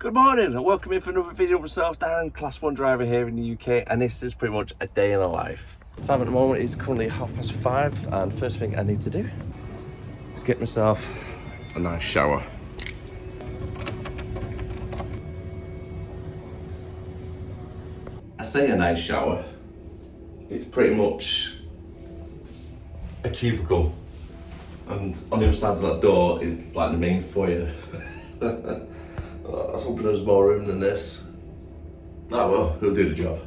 Good morning and welcome in for another video of myself, Darren, Class 1 driver here in the UK, and this is pretty much a day in the life. The time at the moment is currently 5:30, and first thing I need to do is get myself a nice shower. I say a nice shower, it's pretty much a cubicle, and on the other side of that door is like the main foyer. I was hoping there was more room than this. Oh well, it'll do the job.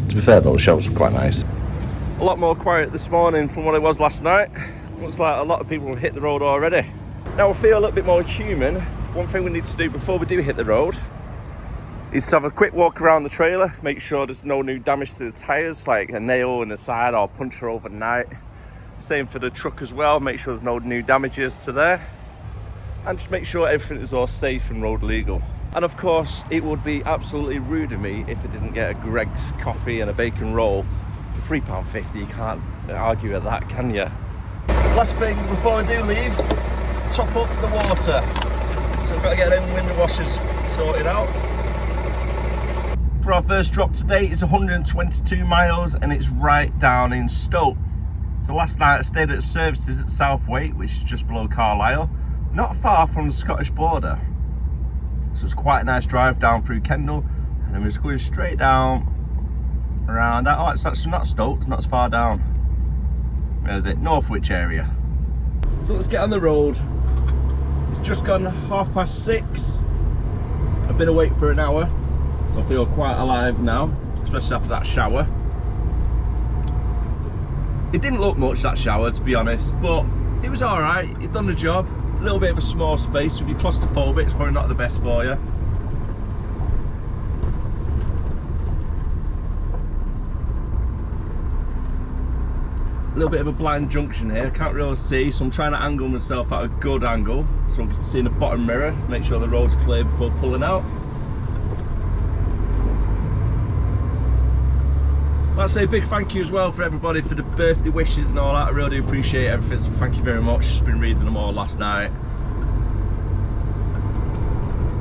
To be fair though, the showers were quite nice. A lot more quiet this morning from what it was last night. Looks like a lot of people have hit the road already. Now I feel a little bit more human. One thing we need to do before we do hit the road is to have a quick walk around the trailer, make sure there's no new damage to the tyres, like a nail in the side or puncture overnight. Same for the truck as well, make sure there's no new damages to there. And just make sure everything is all safe and road legal. And of course, it would be absolutely rude of me if I didn't get a Greg's coffee and a bacon roll for £3.50. You can't argue with that, can you? Last thing before I do leave, top up the water. So I've got to get them window washers sorted out. For our first drop today, it's 122 miles and it's right down in Stoke. So last night I stayed at services at Southwaite, which is just below Carlisle. Not far from the Scottish border. So it's quite a nice drive down through Kendal, and then we're just going straight down around that. Oh, it's actually not Stoke, it's not as far down. Where is it? Northwich area. So let's get on the road. It's just gone 6:30. I've been awake for an hour, so I feel quite alive now, especially after that shower. It didn't look much, that shower, to be honest, but it was alright, it done the job. A little bit of a small space, if you're claustrophobic, it's probably not the best for you. A little bit of a blind junction here, I can't really see, so I'm trying to angle myself at a good angle so I can see in the bottom mirror, make sure the road's clear before pulling out. I'd like to say a big thank you as well for everybody for the birthday wishes and all that. I really do appreciate everything, so thank you very much. Just been reading them all last night.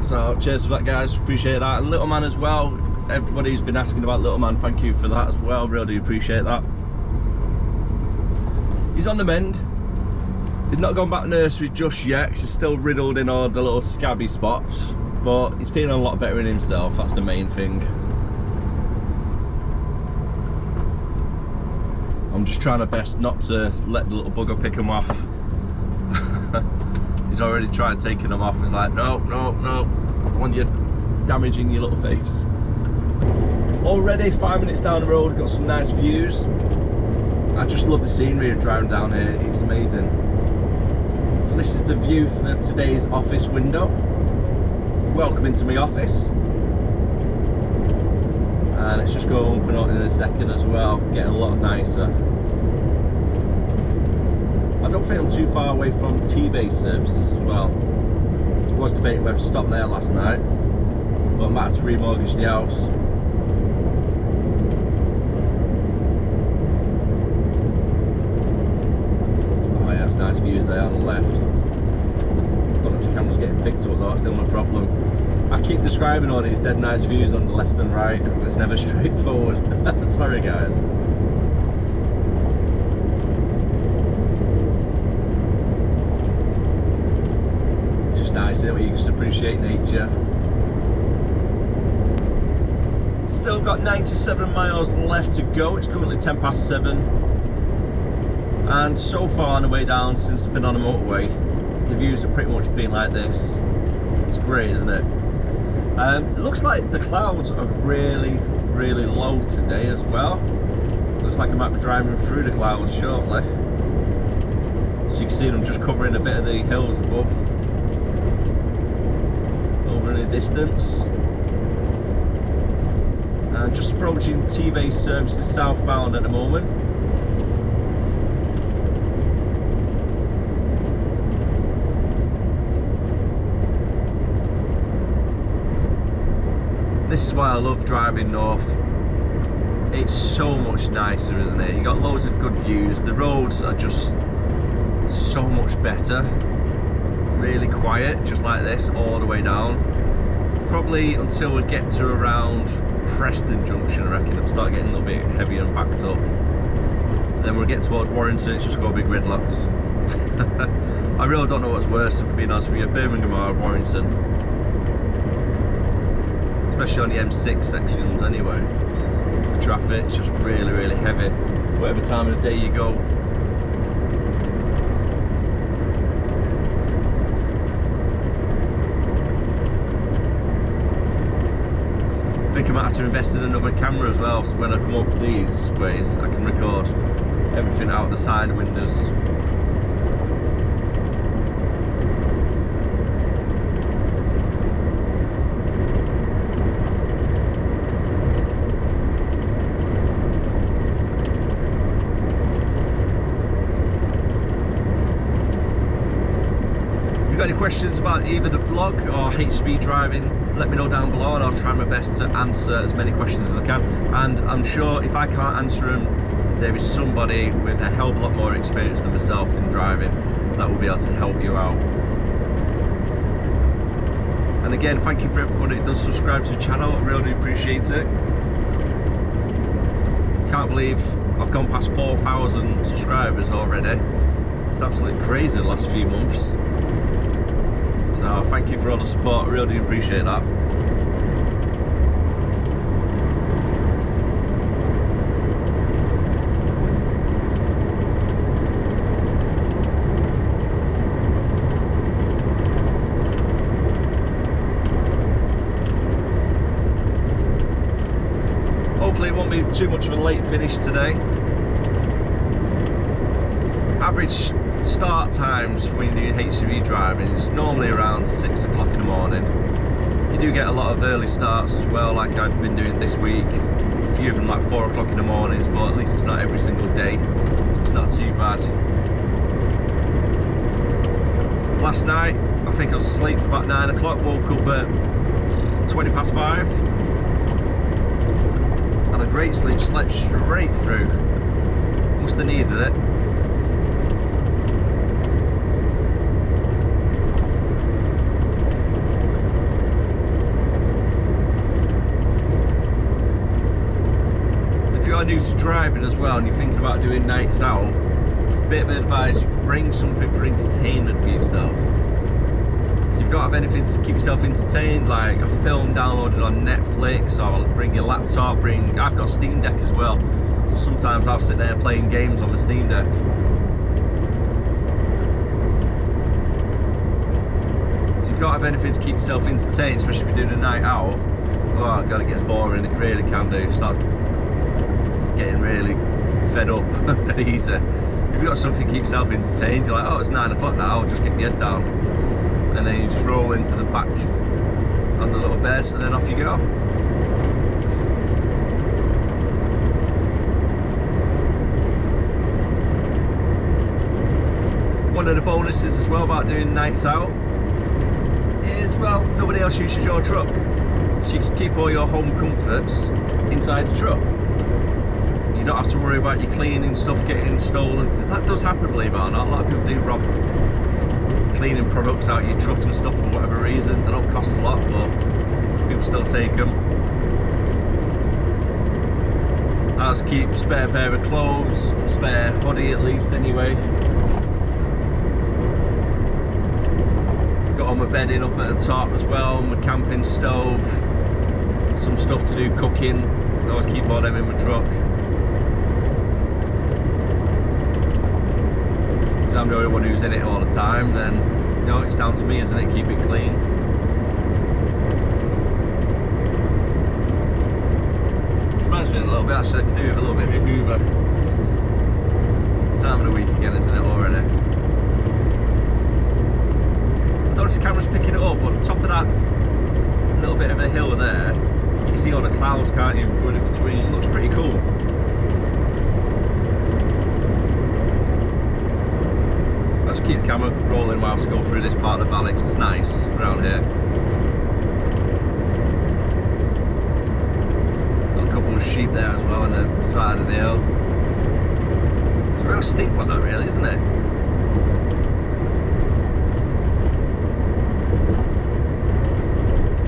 So cheers for that, guys, appreciate that. And Little Man as well, everybody who's been asking about Little Man, thank you for that as well, really do appreciate that. He's on the mend. He's not gone back to nursery just yet because he's still riddled in all the little scabby spots, but he's feeling a lot better in himself, that's the main thing. I'm just trying my best not to let the little bugger pick him off. He's already tried taking them off. He's like, no, no, no, I want you damaging your little face. Already 5 minutes down the road, got some nice views. I just love the scenery of driving down here, it's amazing. So this is the view for today's office window. Welcome into my office. And it's just going to open up in a second as well, getting a lot nicer. I don't think I'm too far away from T-base services as well. I was debating whether to stop there last night, but I might have to remortgage the house. Oh yeah, it's nice views there on the left. I don't know if the camera's getting picked up though, that's still no problem. I keep describing all these dead nice views on the left and right, but it's never straightforward. Sorry guys. It's just nice, isn't it? You just appreciate nature. Still got 97 miles left to go. It's currently 7:10. And so far on the way down, since I've been on the motorway, the views have pretty much been like this. It's great, isn't it? It looks like the clouds are really, really low today as well. Looks like I might be driving through the clouds shortly. As you can see, I'm just covering a bit of the hills above. Over in the distance. And just approaching T-base services southbound at the moment. This is why I love driving north. It's so much nicer, isn't it? You got loads of good views. The roads are just so much better. Really quiet, just like this, all the way down. probably until we get to around Preston Junction. I reckon it'll start getting a little bit heavy and backed up. Then we'll get towards Warrington, it's just got a big gridlocked. I really don't know what's worse, if I'm being honest with you, Birmingham or Warrington. Especially on the M6 sections anyway. The traffic's just really, really heavy. Whatever time of the day you go. I think I might have to invest in another camera as well, so when I come up these ways I can record everything out the side windows. If you've got any questions about either the vlog or HGV driving, let me know down below and I'll try my best to answer as many questions as I can. And I'm sure if I can't answer them, there is somebody with a hell of a lot more experience than myself in driving that will be able to help you out. And again, thank you for everybody that does subscribe to the channel, I really do appreciate it. Can't believe I've gone past 4,000 subscribers already. It's absolutely crazy the last few months. So thank you for all the support, I really do appreciate that. Hopefully it won't be too much of a late finish today. Average start times when you do HGV driving is normally around 6 o'clock in the morning. You do get a lot of early starts as well, like I've been doing this week. A few of them like 4 o'clock in the mornings, but at least it's not every single day. It's not too bad. Last night, I think I was asleep for about 9 o'clock, woke up at 20 past 5. Had a great sleep, slept straight through. Must have needed it. If you are new to driving as well and you're thinking about doing nights out, bit of advice, bring something for entertainment for yourself. If you don't have anything to keep yourself entertained, like a film downloaded on Netflix, or bring your laptop, I've got a Steam Deck as well, so sometimes I'll sit there playing games on the Steam Deck. If you don't have anything to keep yourself entertained, especially if you're doing a night out, oh god, it gets boring, it really can do. Start getting really fed up that easy. If you've got something to keep yourself entertained, you're like, oh, it's 9 o'clock now, I'll just get my head down. And then you just roll into the back on the little bed and then off you go. One of the bonuses as well about doing nights out is, well, nobody else uses your truck, so you can keep all your home comforts inside the truck. You don't have to worry about your cleaning stuff getting stolen, because that does happen, believe it or not. A lot of people do rob cleaning products out of your truck and stuff for whatever reason. They don't cost a lot, but people still take them. I just keep a spare pair of clothes, a spare hoodie at least anyway. Got all my bedding up at the top as well, my camping stove, some stuff to do cooking. I always keep all them in my truck. I'm the only one who's in it all the time, then you know it's down to me, isn't it? Keep it clean. Reminds me a little bit, actually I could do with a little bit of a Hoover. Time of the week again, isn't it, already? I don't know if the camera's picking it up, but at the top of that little bit of a hill there, you can see all the clouds, can't you, going in between. It looks pretty cool. Just keep the camera rolling whilst I go through this part of the valley, 'cause it's nice around here. Got a couple of sheep there as well on the side of the hill. It's a real steep one, that really, isn't it?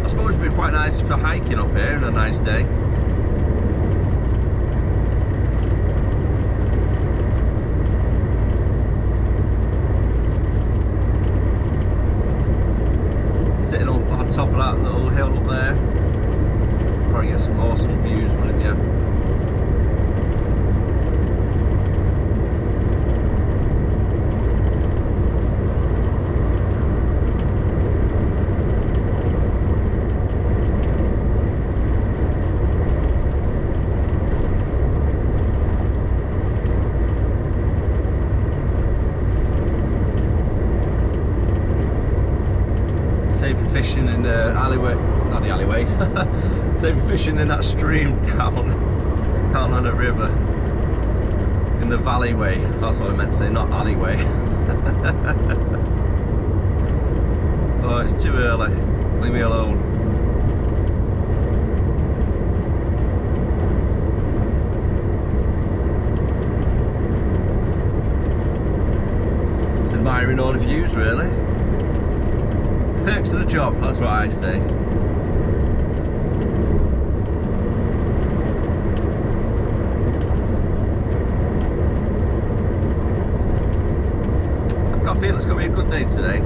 I suppose always been quite nice for hiking up here on a nice day. Sitting on top of that little hill up there, probably get some awesome views, wouldn't you? Fishing in the alleyway, not the alleyway, so fishing in that stream down on the river, in the valleyway, that's what I meant to say, not alleyway. Oh, it's too early, leave me alone. It's admiring all the views really. Perks of the job, that's what I say. I've got a feeling it's going to be a good day today.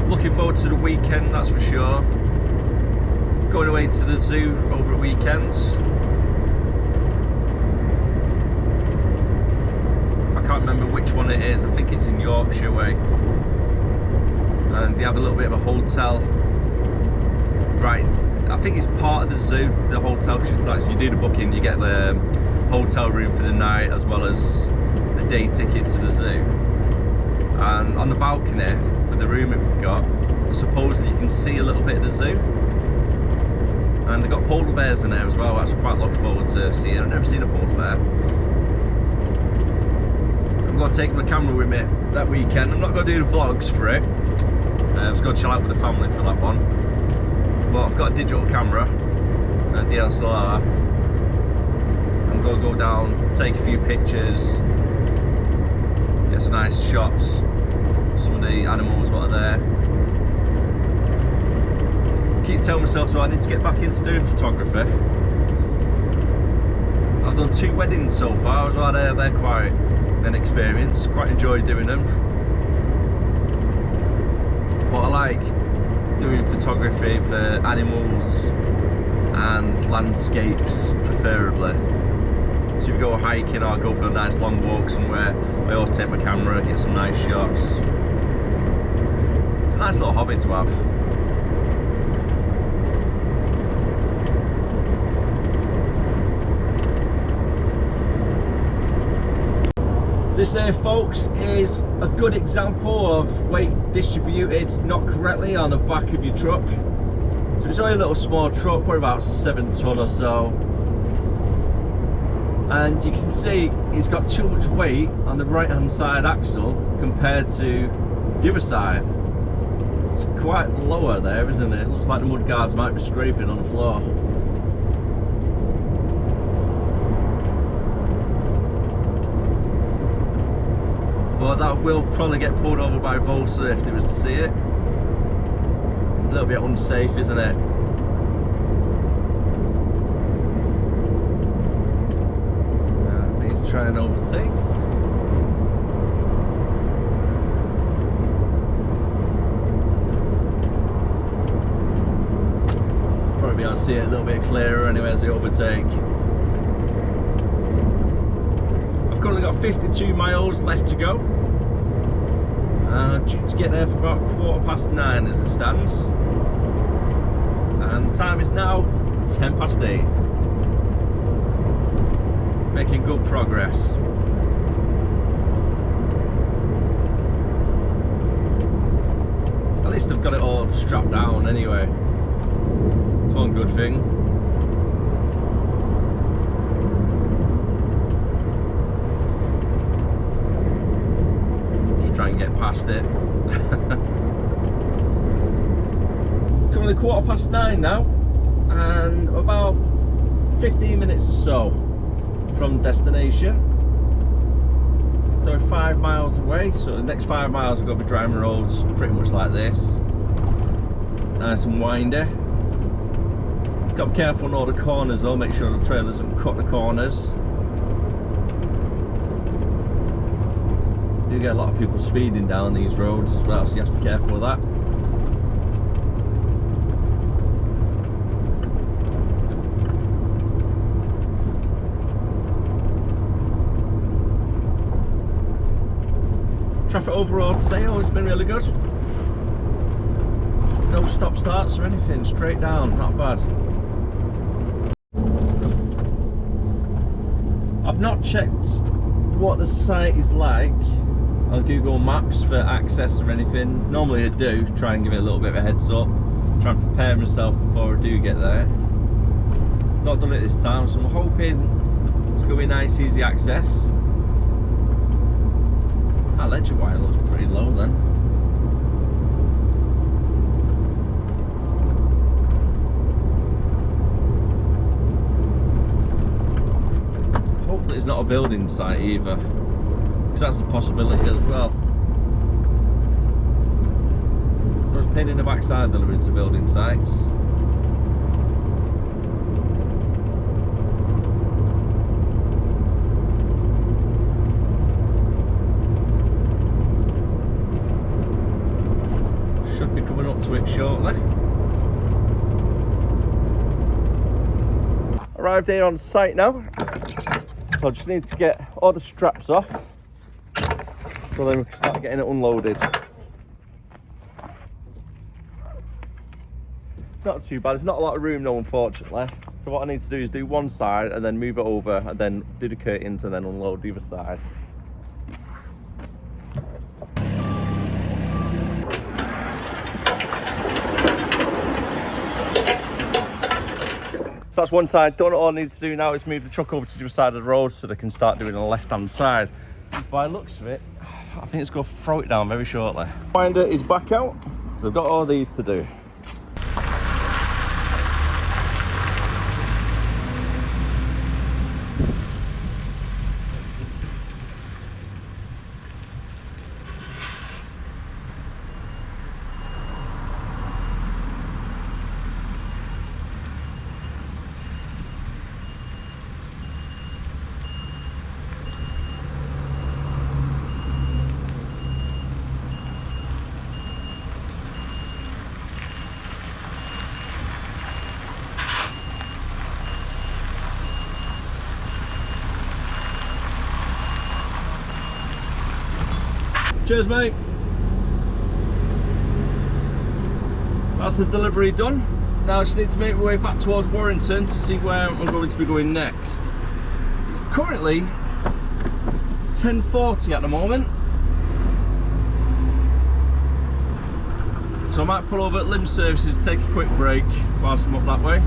Looking forward to the weekend, that's for sure. Going away to the zoo over a weekend. I can't remember which one it is, I think it's in Yorkshire way. And they have a little bit of a hotel. Right, I think it's part of the zoo, the hotel, because you do the booking, you get the hotel room for the night as well as the day ticket to the zoo. And on the balcony, with the room that we've got, supposedly you can see a little bit of the zoo. And they've got polar bears in there as well, that's quite looking forward to seeing. I've never seen a polar bear. I'm going to take my camera with me that weekend. I'm not going to do the vlogs for it. I was going to chill out with the family for that one. But I've got a digital camera, a DSLR. I'm going to go down, take a few pictures, get some nice shots. Some of the animals what are there. Keep telling myself, so I need to get back into doing photography. I've done 2 weddings so far as well. They're quite an experience. Quite enjoy doing them. But I like doing photography for animals and landscapes, preferably. So if you go hiking or go for a nice long walk somewhere, I always take my camera, get some nice shots. It's a nice little hobby to have. This here, folks, is a good example of weight distributed not correctly on the back of your truck. So it's only a little small truck, probably about 7 ton or so. And you can see it's got too much weight on the right hand side axle compared to the other side. It's quite lower there, isn't it? It looks like the mud guards might be scraping on the floor. But that will probably get pulled over by Volsa if they was to see it. A little bit unsafe, isn't it? He's trying to overtake. Probably be able to see it a little bit clearer anyway as they overtake. I've currently got 52 miles left to go. And I'm due to get there for about 9:15 as it stands. And the time is now 8:10. Making good progress. At least I've got it all strapped down anyway. It's one good thing. Try and get past it. Currently 9:15 now. and about 15 minutes or so from destination. They're 5 miles away, so the next 5 miles I've got to be driving roads pretty much like this. Nice and windy. Got to be careful on all the corners though, make sure the trailers don't cut the corners. You get a lot of people speeding down these roads as well, so you have to be careful with that. Traffic overall today, oh, it's been really good. No stop starts or anything, straight down, not bad. I've not checked what the site is like on Google Maps for access or anything. Normally I do, try and give it a little bit of a heads up, try and prepare myself before I do get there. Not done it this time, so I'm hoping it's going to be nice, easy access. That ledger wire looks pretty low then. Hopefully it's not a building site either, because that's a possibility as well. There's a pain in the backside delivering to building sites. Should be coming up to it shortly. Arrived here on site now, so I just need to get all the straps off so then we can start getting it unloaded. It's not too bad, there's not a lot of room though, unfortunately. So what I need to do is do one side and then move it over and then do the curtains and then unload the other side. So that's one side done. All I need to do now is move the truck over to the other side of the road so they can start doing the left hand side. By the looks of it, I think it's going to throw it down very shortly. Winder is back out, so I've got all these to do. Cheers, mate. That's the delivery done. Now I just need to make my way back towards Warrington to see where I'm going to be going next. It's currently 10:40 at the moment, so I might pull over at Limb Services to take a quick break whilst I'm up that way.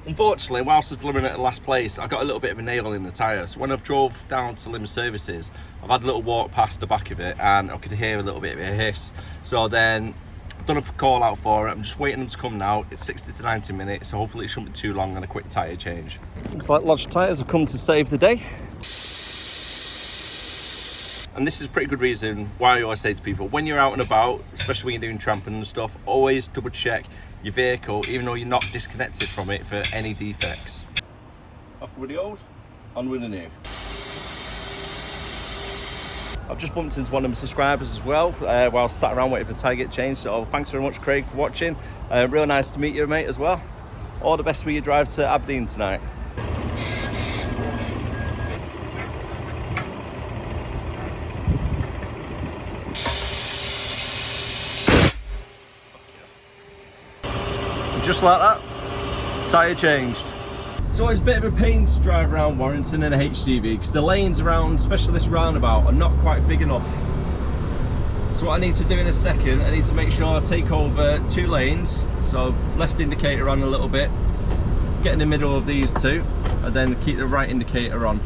Unfortunately, whilst I was delivering at the last place, I got a little bit of a nail in the tyre. So when I've drove down to Limb Services, I've had a little walk past the back of it and I could hear a little bit of a hiss. So then I've done a call out for it. I'm just waiting them to come now. It's 60 to 90 minutes, so hopefully it shouldn't be too long and a quick tyre change. Looks like Lodge Tyres have come to save the day. And this is a pretty good reason why I always say to people, when you're out and about, especially when you're doing tramping and stuff, always double check your vehicle, even though you're not disconnected from it, for any defects. Off with the old, on with the new. I've just bumped into one of my subscribers as well while sat around waiting for the tyre to get changed. So thanks very much, Craig, for watching. Real nice to meet you, mate, as well. All the best with your drive to Aberdeen tonight. Just like that, tyre changed. It's always a bit of a pain to drive around Warrington in a HGV because the lanes around, especially this roundabout, are not quite big enough. So what I need to do in a second, I need to make sure I take over 2 lanes. So left indicator on a little bit, get in the middle of these 2, and then keep the right indicator on.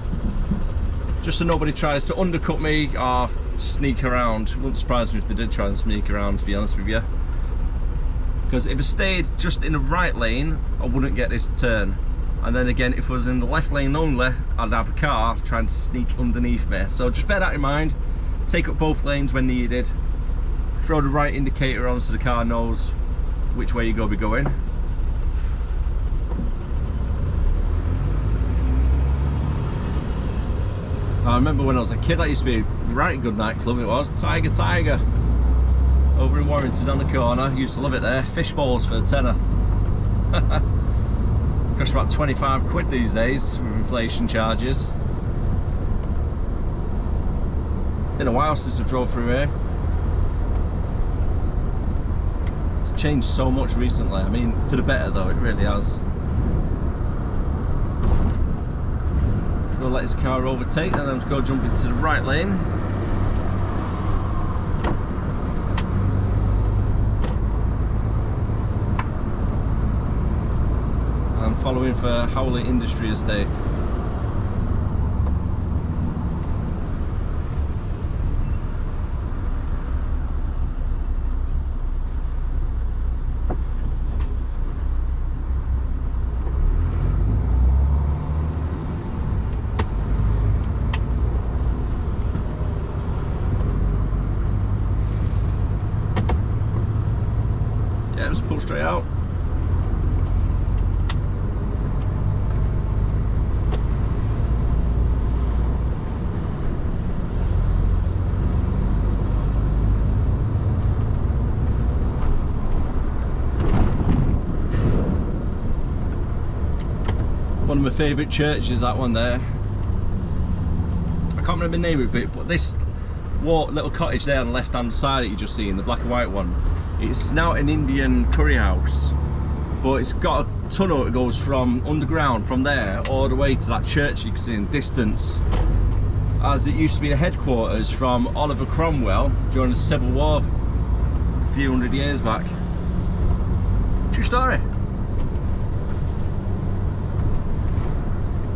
Just so nobody tries to undercut me or sneak around. It wouldn't surprise me if they did try and sneak around, to be honest with you. Because if I stayed just in the right lane, I wouldn't get this turn. And then again, if I was in the left lane only, I'd have a car trying to sneak underneath me. So just bear that in mind. Take up both lanes when needed. Throw the right indicator on so the car knows which way you're going to be going. I remember when I was a kid, that used to be a right good nightclub. It was Tyre over in Warrington on the corner. Used to love it there. Fish balls for a tenner. Cost about 25 quid these days with inflation charges. Been a while since I drove through here. It's changed so much recently. I mean, for the better though, it really has. So we'll let this car overtake and then let's go jump into the right lane. I'm following for Howley Industry Estate. Yeah, just pull straight out. One of my favourite churches, that one there. I can't remember the name of it, but this little cottage there on the left hand side that you just seen, the black and white one, it's now an Indian curry house, but it's got a tunnel that goes from underground from there all the way to that church you can see in the distance, as it used to be the headquarters from Oliver Cromwell during the Civil War a few hundred years back. True story.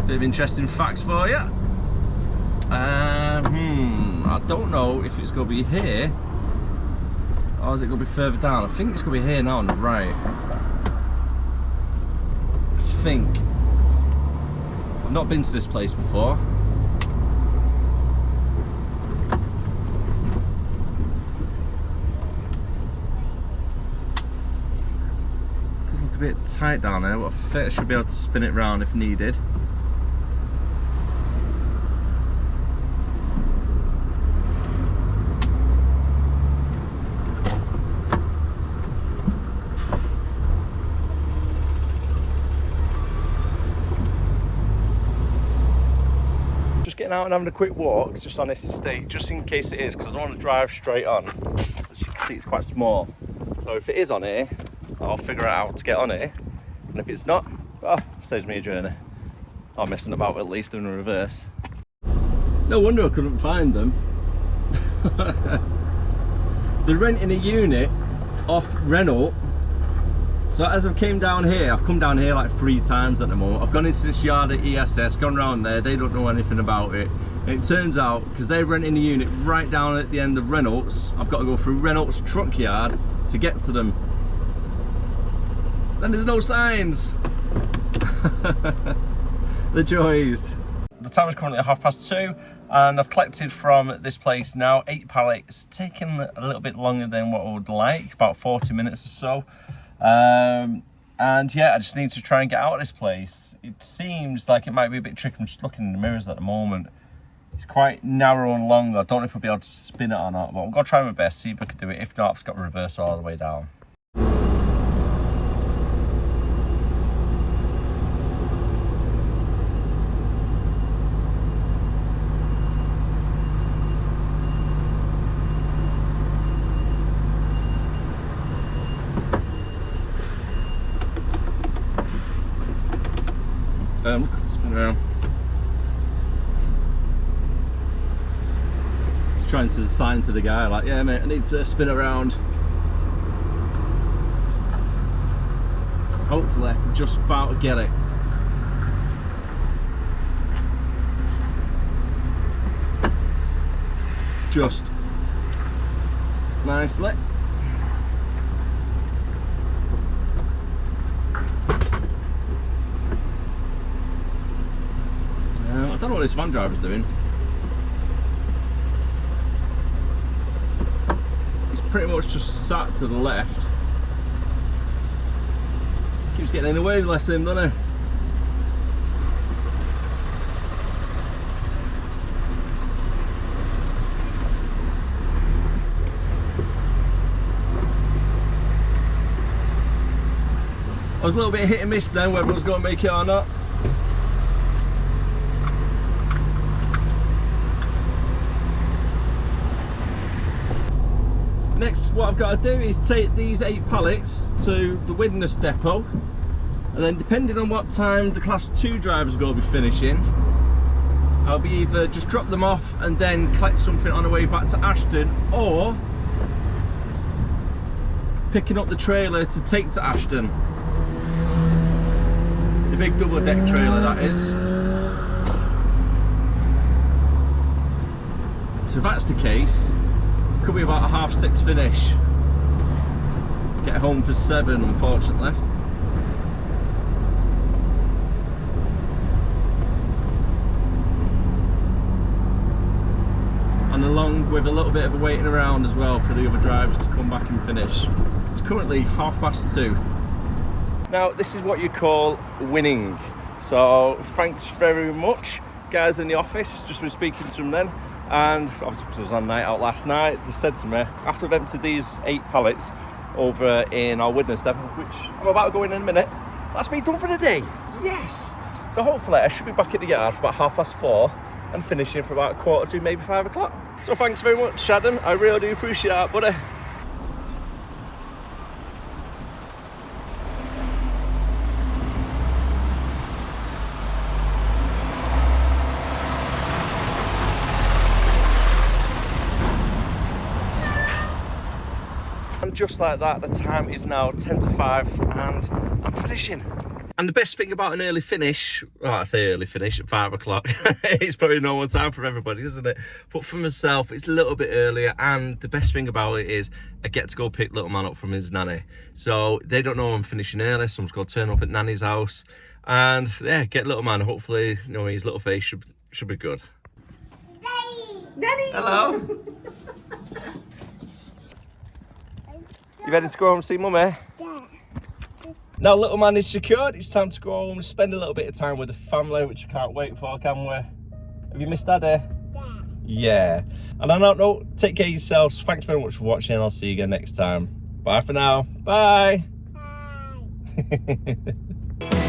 Bit of interesting facts for you. I don't know if it's going to be here or is it going to be further down. I think it's going to be here now on the right. I think. I've not been to this place before. It does look a bit tight down there, but I should be able to spin it round if needed. Getting out and having a quick walk just on this estate, just in case it is, because I don't want to drive straight on. As you can see, it's quite small, so if it is on here, I'll figure out how to get on here, and if it's not, well, it saves me a journey. I'm messing about at least in reverse. No wonder I couldn't find them. They're renting a unit off Renault. So as I've came down here, I've come down here like 3 times at the moment. I've gone into this yard at ESS, gone round there, they don't know anything about it. And it turns out, because they're renting a unit right down at the end of Reynolds, I've got to go through Reynolds truck yard to get to them. Then there's no signs. The joys. The time is currently at 2:30 and I've collected from this place now 8 pallets. It's taken a little bit longer than what I would like, about 40 minutes or so. And yeah, I just need to try and get out of this place. It seems like it might be a bit tricky. I'm just looking in the mirrors at the moment. It's quite narrow and long. I don't know if I'll be able to spin it or not, but I'm going to try my best, see if I can do it. If not, I've just got to reverse all the way down. Spin around. Just trying to sign to the guy like, yeah mate, I need to spin around. So hopefully I can just about to get it. Just nicely. don't know what this van driver's doing. He's pretty much just sat to the left. Keeps getting in the way, bless him, doesn't he? I was a little bit hit and miss then whether I was going to make it or not. Next, what I've got to do is take these 8 pallets to the Widnes depot, and then depending on what time the class 2 drivers are going to be finishing, I'll be either just drop them off and then collect something on the way back to Ashton, or picking up the trailer to take to Ashton. The big double deck trailer, that is. So if that's the case, it could be about a 6:30 finish. Get home for 7, unfortunately. And along with a little bit of a waiting around as well for the other drivers to come back and finish. It's currently 2:30. Now, this is what you call winning. So thanks very much, guys in the office. Just been speaking to them then, and obviously because I was on night out last night, they said to me, after I've emptied these 8 pallets over in our Widnes depot, which I'm about to go in a minute, that's me done for the day. Yes. So hopefully I should be back at the yard for about 4:30 and finishing for about 2:45, maybe 5 o'clock. So thanks very much, Adam. I really do appreciate that, buddy. And just like that, the time is now 10 to 5 and I'm finishing. And the best thing about an early finish, well, I say early finish at 5 o'clock, it's probably normal time for everybody, isn't it? But for myself, it's a little bit earlier, and the best thing about it is I get to go pick little man up from his nanny. So they don't know I'm finishing early, so I'm just going to turn up at nanny's house and yeah, get little man. Hopefully, you know, his little face should be good. Daddy! Hello. You ready to go home and see mummy? Yeah. Now little man is secured, it's time to go home and spend a little bit of time with the family, which I can't wait for, can we? Have you missed Daddy? Yeah. And on that note, take care of yourselves. Thanks very much for watching, I'll see you again next time. Bye for now. Bye. Bye.